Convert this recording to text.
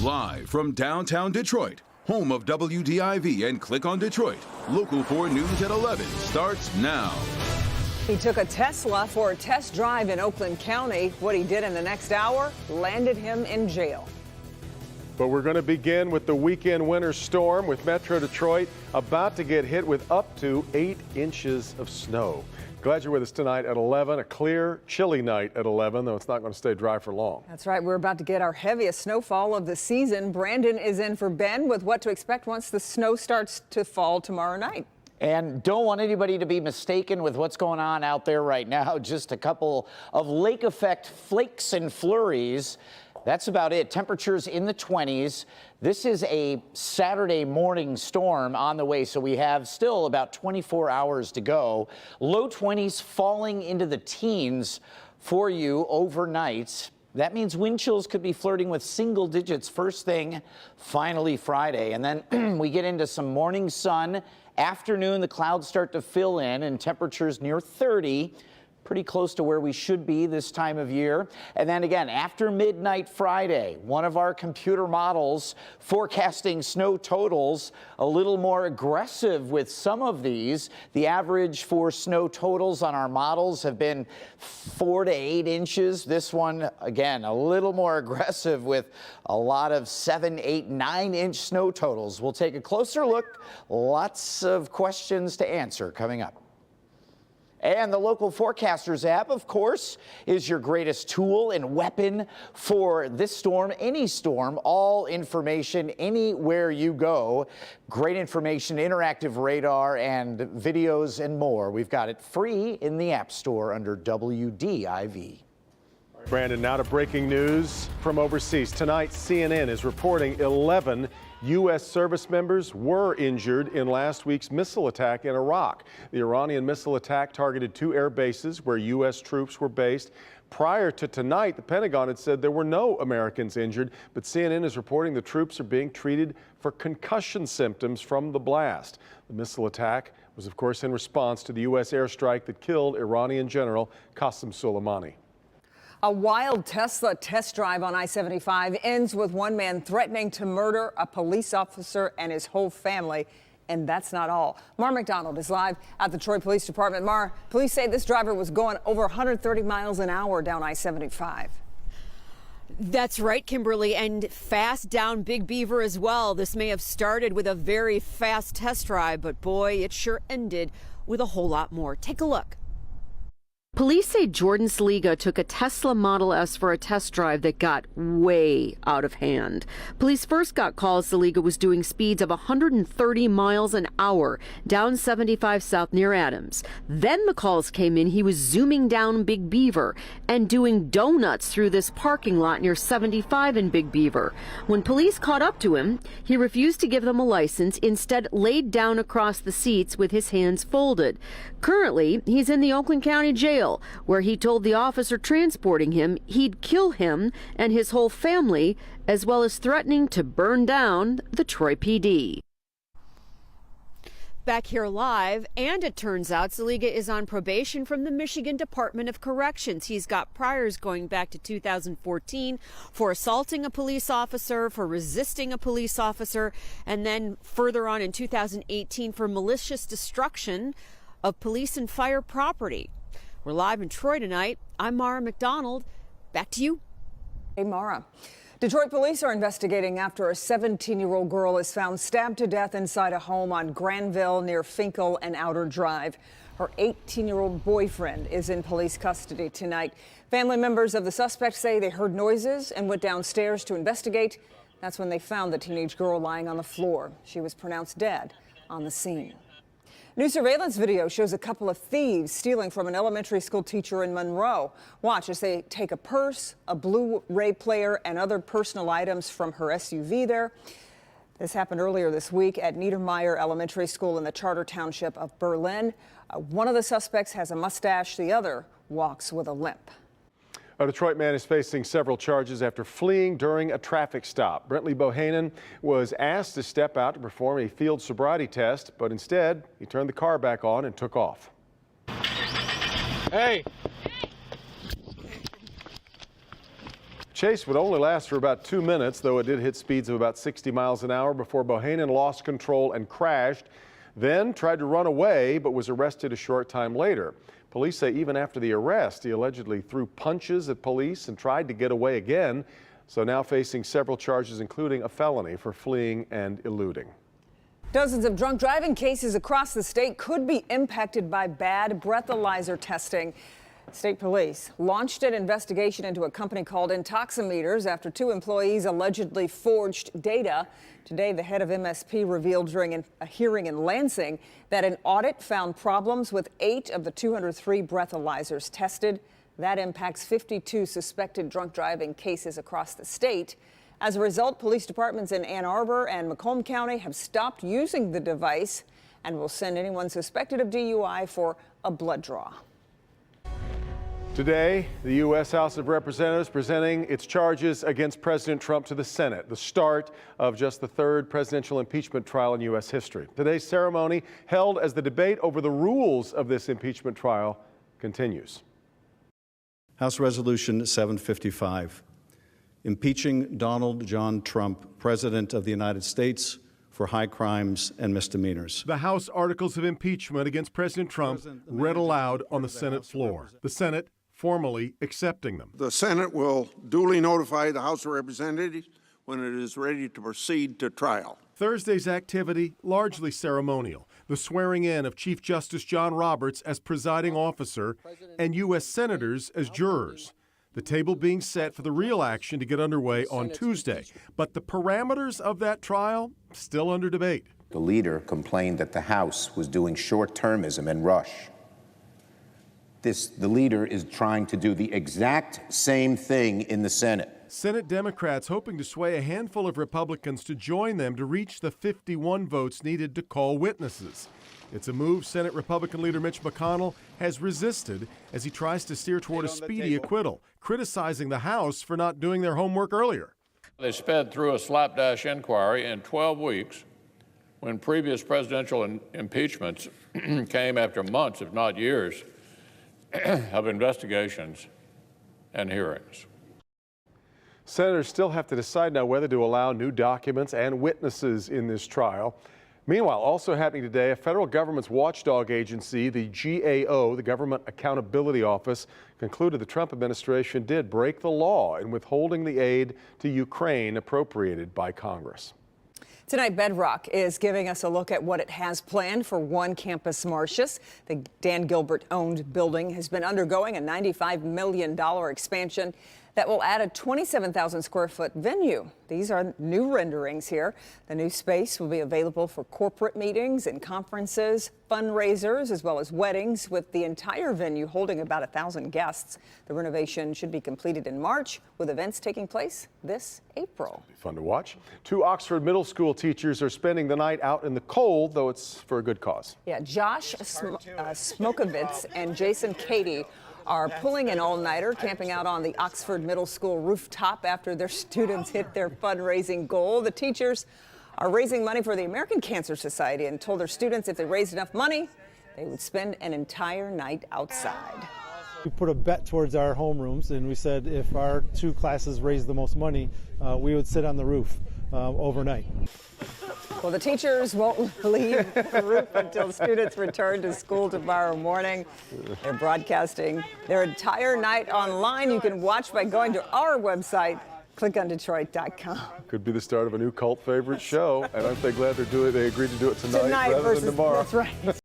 Live from downtown Detroit, home of WDIV and Click on Detroit, Local 4 News at 11 starts now. He took a Tesla for a test drive in Oakland County. What he did in the next hour landed him in jail. But we're going to begin with the weekend winter storm, with Metro Detroit about to get hit with up to 8 inches of snow. Glad you're with us tonight at 11. A clear, chilly night at 11, though it's not going to stay dry for long. That's right. We're about to get our heaviest snowfall of the season. Brandon is in for Ben with what to expect once the snow starts to fall tomorrow night. And don't want anybody to be mistaken with what's going on out there right now. Just a couple of lake effect flakes and flurries. That's about it. Temperatures in the 20s. This is a Saturday morning storm on the way, so we have still about 24 hours to go. Low 20s falling into the teens for you overnight. That means wind chills could be flirting with single digits first thing, finally Friday. And then we get into some morning sun. Afternoon, the clouds start to fill in and temperatures near 30. Pretty close to where we should be this time of year. And then again, after midnight Friday, one of our computer models forecasting snow totals a little more aggressive with some of these. The average for snow totals on our models have been 4 to 8 inches. This one, again, a little more aggressive with a lot of 7, 8, 9-inch snow totals. We'll take a closer look. Lots of questions to answer coming up. And the Local Forecasters app, of course, is your greatest tool and weapon for this storm, any storm, all information anywhere you go. Great information, interactive radar, and videos and more. We've got it free in the App Store under WDIV. Brandon, now to breaking news from overseas. Tonight, CNN is reporting 11 U.S. service members were injured in last week's missile attack in Iraq. The Iranian missile attack targeted 2 air bases where U.S. troops were based. Prior to tonight, the Pentagon had said there were no Americans injured, but CNN is reporting the troops are being treated for concussion symptoms from the blast. The missile attack was, of course, in response to the U.S. airstrike that killed Iranian General Qasem Soleimani. A wild Tesla test drive on I-75 ends with one man threatening to murder a police officer and his whole family. And that's not all. Mara McDonald is live at the Troy Police Department. Mara, police say this driver was going over 130 miles an hour down I-75. That's right, Kimberly, and fast down Big Beaver as well. This may have started with a very fast test drive, but boy, it sure ended with a whole lot more. Take a look. Police say Jordan Saliga took a Tesla Model S for a test drive that got way out of hand. Police first got calls Saliga was doing speeds of 130 miles an hour down 75 South near Adams. Then the calls came in he was zooming down Big Beaver and doing donuts through this parking lot near 75 in Big Beaver. When police caught up to him, he refused to give them a license, instead laid down across the seats with his hands folded. Currently, he's in the Oakland County Jail, where he told the officer transporting him he'd kill him and his whole family, as well as threatening to burn down the Troy PD. Back here live, and it turns out Saliga is on probation from the Michigan Department of Corrections. He's got priors going back to 2014 for assaulting a police officer, for resisting a police officer, and then further on in 2018 for malicious destruction of police and fire property. We're live in Troy tonight. I'm Mara McDonald. Back to you. Hey, Mara. Detroit police are investigating after a 17-year-old girl is found stabbed to death inside a home on Granville near Finkel and Outer Drive. Her 18-year-old boyfriend is in police custody tonight. Family members of the suspect say they heard noises and went downstairs to investigate. That's when they found the teenage girl lying on the floor. She was pronounced dead on the scene. New surveillance video shows a couple of thieves stealing from an elementary school teacher in Monroe. Watch as they take a purse, a Blu-ray player, and other personal items from her SUV there. This happened earlier this week at Niedermeyer Elementary School in the Charter Township of Berlin. One of the suspects has a mustache, the other walks with a limp. A Detroit man is facing several charges after fleeing during a traffic stop. Brentley Bohannon was asked to step out to perform a field sobriety test, but instead he turned the car back on and took off. Hey! chase would only last for about 2 minutes, though it did hit speeds of about 60 miles an hour before Bohannon lost control and crashed, then tried to run away but was arrested a short time later. Police say even after the arrest, he allegedly threw punches at police and tried to get away again, so now facing several charges, including a felony for fleeing and eluding. Dozens of drunk driving cases across the state could be impacted by bad breathalyzer testing. State police launched an investigation into a company called Intoximeters after 2 employees allegedly forged data. Today, the head of MSP revealed during a hearing in Lansing that an audit found problems with 8 of the 203 breathalyzers tested. That impacts 52 suspected drunk driving cases across the state. As a result, police departments in Ann Arbor and Macomb County have stopped using the device and will send anyone suspected of DUI for a blood draw. Today, the U.S. House of Representatives presenting its charges against President Trump to the Senate, the start of just the 3rd presidential impeachment trial in U.S. history. Today's ceremony, held as the debate over the rules of this impeachment trial continues. House Resolution 755, impeaching Donald John Trump, President of the United States, for high crimes and misdemeanors. The House articles of impeachment against President Trump read aloud on the Senate floor. The Senate formally accepting them. The Senate will duly notify the House of Representatives when it is ready to proceed to trial. Thursday's activity largely ceremonial. The swearing in of Chief Justice John Roberts as presiding officer and U.S. senators as jurors. The table being set for the real action to get underway on Tuesday. But the parameters of that trial still under debate. The leader complained that the House was doing short-termism and rush. The leader is trying to do the exact same thing in the Senate. Senate Democrats hoping to sway a handful of Republicans to join them to reach the 51 votes needed to call witnesses. It's a move Senate Republican leader Mitch McConnell has resisted as he tries to steer toward a speedy acquittal, criticizing the House for not doing their homework earlier. They sped through a slapdash inquiry in 12 weeks when previous presidential impeachments came after months, if not years, of investigations and hearings. Senators still have to decide now whether to allow new documents and witnesses in this trial. Meanwhile, also happening today, a federal government's watchdog agency, the GAO, the Government Accountability Office, concluded the Trump administration did break the law in withholding the aid to Ukraine appropriated by Congress. Tonight, Bedrock is giving us a look at what it has planned for One Campus Martius. The Dan Gilbert-owned building has been undergoing a $95 million expansion that will add a 27,000 square foot venue. These are new renderings here. The new space will be available for corporate meetings and conferences, fundraisers, as well as weddings, with the entire venue holding about 1,000 guests. The renovation should be completed in March, with events taking place this April. Fun to watch. 2 Oxford middle school teachers are spending the night out in the cold, though it's for a good cause. Yeah, Josh Smokovitz and Jason Cady are pulling an all-nighter, camping out on the Oxford Middle School rooftop after their students hit their fundraising goal. The teachers are raising money for the American Cancer Society and told their students if they raised enough money, they would spend an entire night outside. We put a bet towards our homerooms, and we said if our 2 classes raised the most money, we would sit on the roof overnight. Well, the teachers won't leave the roof until students return to school tomorrow morning. They're broadcasting their entire night online. You can watch by going to our website, clickondetroit.com. Could be the start of a new cult favorite show, and aren't they glad they agreed to do it tonight rather than tomorrow? That's right.